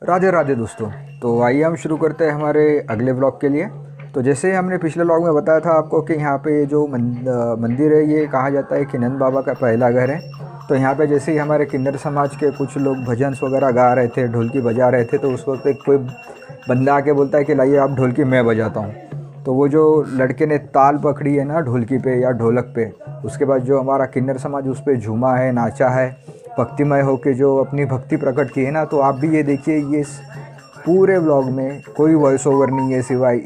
राधे राधे दोस्तों। तो आइए हम शुरू करते हैं हमारे अगले ब्लॉग के लिए। तो जैसे हमने पिछले ब्लॉग में बताया था आपको कि यहाँ पे जो मंदिर है ये कहा जाता है किन्नर बाबा का पहला घर है। तो यहाँ पे जैसे ही हमारे किन्नर समाज के कुछ लोग भजन वगैरह गा रहे थे, ढोलकी बजा रहे थे, तो उस वक्त एक कोई बंदा आके बोलता है कि लाइए आप ढोलकी मैं बजाता हूँ। तो वो जो लड़के ने ताल पकड़ी है ना ढोलकी पे या ढोलक पे, उसके बाद जो हमारा किन्नर समाज उस पर झूमा है, नाचा है, भक्तिमय होके जो अपनी भक्ति प्रकट की है ना। तो आप भी ये देखिए, ये पूरे व्लॉग में कोई वॉइस ओवर नहीं है सिवाय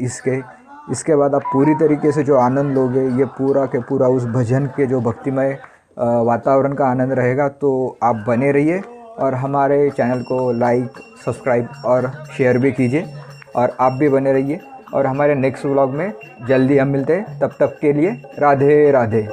इसके बाद आप पूरी तरीके से जो आनंद लोगे ये पूरा के पूरा उस भजन के जो भक्तिमय वातावरण का आनंद रहेगा। तो आप बने रहिए और हमारे चैनल को लाइक, सब्सक्राइब और शेयर भी कीजिए, और आप भी बने रहिए। और हमारे नेक्स्ट व्लॉग में जल्दी हम मिलते हैं, तब तक के लिए राधे राधे।